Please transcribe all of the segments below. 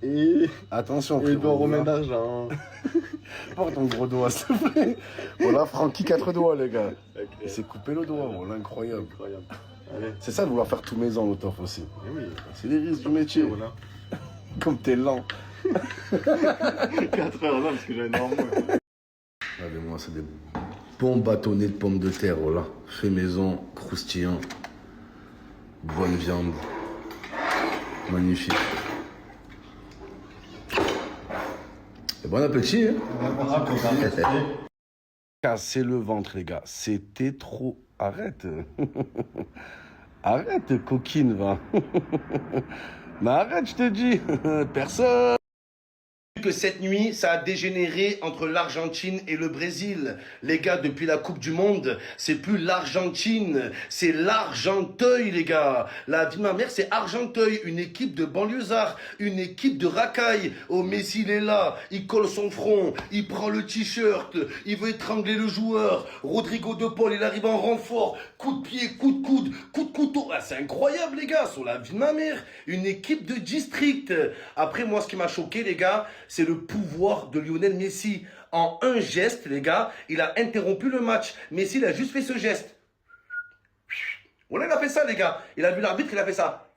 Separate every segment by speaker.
Speaker 1: Et
Speaker 2: Attention,
Speaker 1: Edouard
Speaker 2: frérot.
Speaker 1: Romain
Speaker 2: Voilà.
Speaker 1: d'argent.
Speaker 2: Porte ton gros doigt, s'il te plaît. Voilà, Francky, 4 doigts, les gars.
Speaker 1: Ok.
Speaker 2: Il s'est coupé le doigt, voilà, incroyable.
Speaker 1: Incroyable. Allez.
Speaker 2: C'est ça de vouloir faire tout maison, au tof aussi.
Speaker 1: Eh oui.
Speaker 2: C'est les risques du métier.
Speaker 1: Voilà.
Speaker 2: Comme t'es lent.
Speaker 1: 4 heures là parce que j'ai énormément.
Speaker 2: Regardez-moi, c'est des bons bâtonnets de pommes de terre, voilà. Fait maison, croustillant. Bonne viande. Magnifique. Et bon appétit, hein. Casser le ventre, les gars. C'était trop. Arrête. Arrête, coquine, va. Mais arrête, je te dis. Personne. Que cette nuit, ça a dégénéré entre l'Argentine et le Brésil. Les gars, depuis la Coupe du Monde, c'est plus l'Argentine, c'est l'Argenteuil, les gars. La vie de ma mère, c'est Argenteuil, une équipe de banlieusards, une équipe de racailles. Oh, Messi, il est là, il colle son front, il prend le t-shirt, il veut étrangler le joueur. Rodrigo De Paul, il arrive en renfort, coup de pied, coup de coude, coup de couteau. Ah, c'est incroyable, les gars, sur la vie de ma mère. Une équipe de district. Après, moi, ce qui m'a choqué, les gars, c'est le pouvoir de Lionel Messi. En un geste, les gars, il a interrompu le match. Messi, il a juste fait ce geste. Voilà, il a fait ça, les gars. Il a vu l'arbitre, il a fait ça.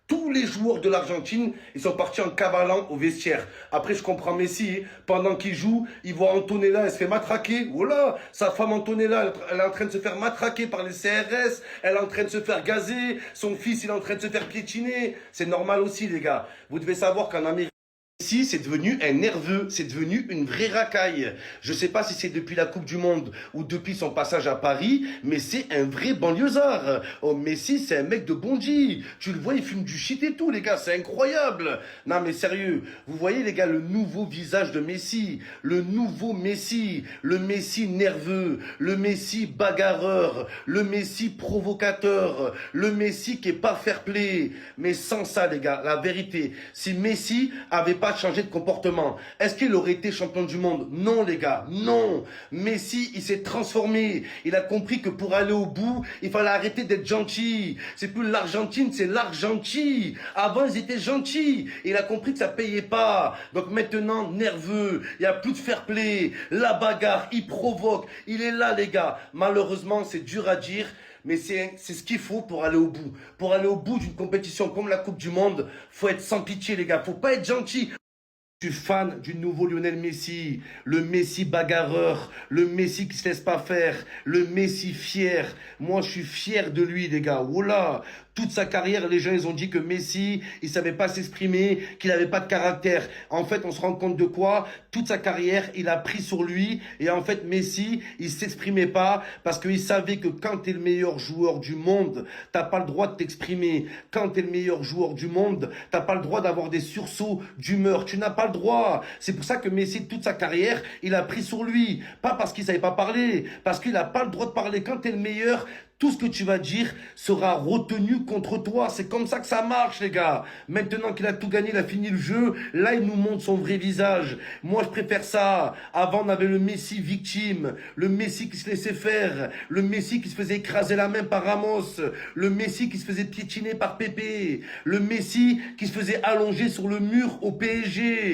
Speaker 2: Tous les joueurs de l'Argentine, ils sont partis en cavalant au vestiaire. Après, je comprends Messi, pendant qu'il joue, il voit Antonella, elle se fait matraquer. Voilà, sa femme Antonella, elle est en train de se faire matraquer par les CRS. Elle est en train de se faire gazer. Son fils, il est en train de se faire piétiner. C'est normal aussi, les gars. Vous devez savoir qu'en Amérique, Messi, c'est devenu un nerveux, c'est devenu une vraie racaille. Je sais pas si c'est depuis la Coupe du Monde ou depuis son passage à Paris, mais c'est un vrai banlieusard. Oh, Messi, c'est un mec de Bondy. Tu le vois, il fume du shit et tout, les gars, c'est incroyable. Non, mais sérieux, vous voyez, les gars, le nouveau visage de Messi, le nouveau Messi, le Messi nerveux, le Messi bagarreur, le Messi provocateur, le Messi qui est pas fair-play. Mais sans ça, les gars, la vérité, si Messi avait pas changé de comportement, est-ce qu'il aurait été champion du monde? Non, les gars, non. Messi, il s'est transformé. Il a compris que pour aller au bout, il fallait arrêter d'être gentil. C'est plus l'Argentine, c'est l'Argentie. Avant, ils étaient gentils. Il a compris que ça payait pas. Donc maintenant, nerveux, il y a plus de fair play. La bagarre, il provoque. Il est là, les gars. Malheureusement, c'est dur à dire, mais c'est ce qu'il faut pour aller au bout. Pour aller au bout d'une compétition comme la Coupe du Monde, faut être sans pitié, les gars. Faut pas être gentil. Je suis fan du nouveau Lionel Messi, le Messi bagarreur, le Messi qui se laisse pas faire, le Messi fier. Moi, je suis fier de lui, les gars. Oula, toute sa carrière, les gens, ils ont dit que Messi, il savait pas s'exprimer, qu'il avait pas de caractère. En fait, on se rend compte de quoi? Toute sa carrière, il a pris sur lui. Et en fait, Messi, il s'exprimait pas parce qu'il savait que quand t'es le meilleur joueur du monde, t'as pas le droit de t'exprimer. Quand t'es le meilleur joueur du monde, t'as pas le droit d'avoir des sursauts d'humeur. Tu n'as pas le droit. C'est pour ça que Messi, toute sa carrière, il a pris sur lui. Pas parce qu'il savait pas parler, parce qu'il a pas le droit de parler. Quand t'es le meilleur, tout ce que tu vas dire sera retenu contre toi. C'est comme ça que ça marche, les gars. Maintenant qu'il a tout gagné, il a fini le jeu, là, il nous montre son vrai visage. Moi, je préfère ça. Avant, on avait le Messi victime, le Messi qui se laissait faire, le Messi qui se faisait écraser la main par Ramos, le Messi qui se faisait piétiner par Pépé, le Messi qui se faisait allonger sur le mur au PSG.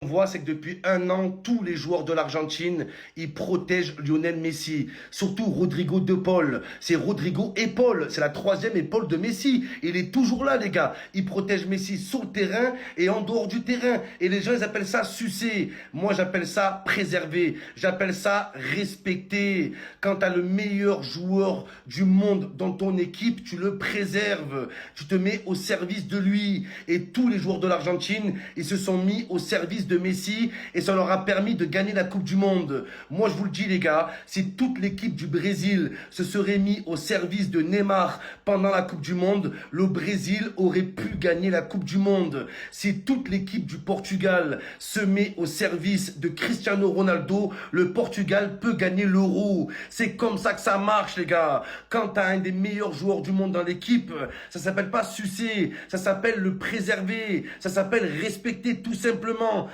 Speaker 2: On voit, c'est que depuis un an, tous les joueurs de l'Argentine, ils protègent Lionel Messi. Surtout Rodrigo De Paul. C'est Rodrigo épaule. C'est la troisième épaule de Messi. Il est toujours là, les gars. Il protège Messi sur le terrain et en dehors du terrain. Et les gens, ils appellent ça sucer. Moi, j'appelle ça préserver. J'appelle ça respecter. Quand tu as le meilleur joueur du monde dans ton équipe, tu le préserves. Tu te mets au service de lui. Et tous les joueurs de l'Argentine, ils se sont mis au service de Messi et ça leur a permis de gagner la Coupe du Monde. Moi, je vous le dis, les gars, si toute l'équipe du Brésil se serait mis au service de Neymar pendant la Coupe du Monde, le Brésil aurait pu gagner la Coupe du Monde. Si toute l'équipe du Portugal se met au service de Cristiano Ronaldo, le Portugal peut gagner l'Euro. C'est comme ça que ça marche, les gars. Quand tu as un des meilleurs joueurs du monde dans l'équipe, ça s'appelle pas sucer, ça s'appelle le préserver, ça s'appelle respecter tout simplement.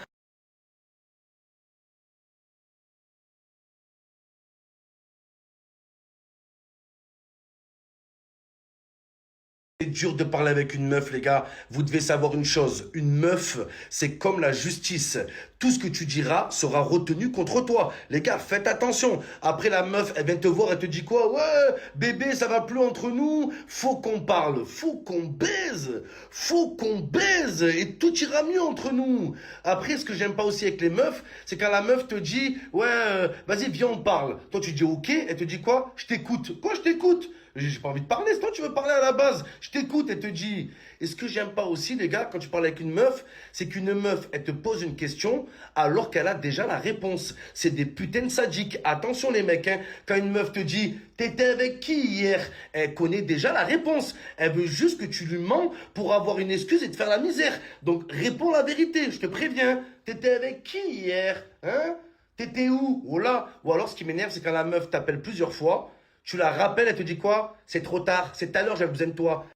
Speaker 2: C'est dur de parler avec une meuf, les gars. Vous devez savoir une chose. Une meuf, c'est comme la justice. Tout ce que tu diras sera retenu contre toi. Les gars, faites attention. Après, la meuf, elle vient te voir, elle te dit quoi? Ouais, bébé, ça va plus entre nous. Faut qu'on parle. Faut qu'on baise. Faut qu'on baise. Et tout ira mieux entre nous. Après, ce que j'aime pas aussi avec les meufs, c'est quand la meuf te dit, ouais, vas-y, viens, on parle. Toi, tu dis ok. Elle te dit quoi? Je t'écoute. Quoi, je t'écoute? J'ai pas envie de parler, c'est toi tu veux parler à la base. Je t'écoute, elle te dit. Et ce que j'aime pas aussi, les gars, quand tu parles avec une meuf, c'est qu'une meuf, elle te pose une question alors qu'elle a déjà la réponse. C'est des putains de sadiques. Attention les mecs, hein. Quand une meuf te dit, t'étais avec qui hier? Elle connaît déjà la réponse. Elle veut juste que tu lui mens pour avoir une excuse et te faire la misère. Donc réponds la vérité, je te préviens. T'étais avec qui hier? Hein? T'étais où? Oh là. Ou alors ce qui m'énerve, c'est quand la meuf t'appelle plusieurs fois. Tu la rappelles, elle te dit quoi? C'est trop tard, c'est tout à l'heure, j'avais besoin de toi.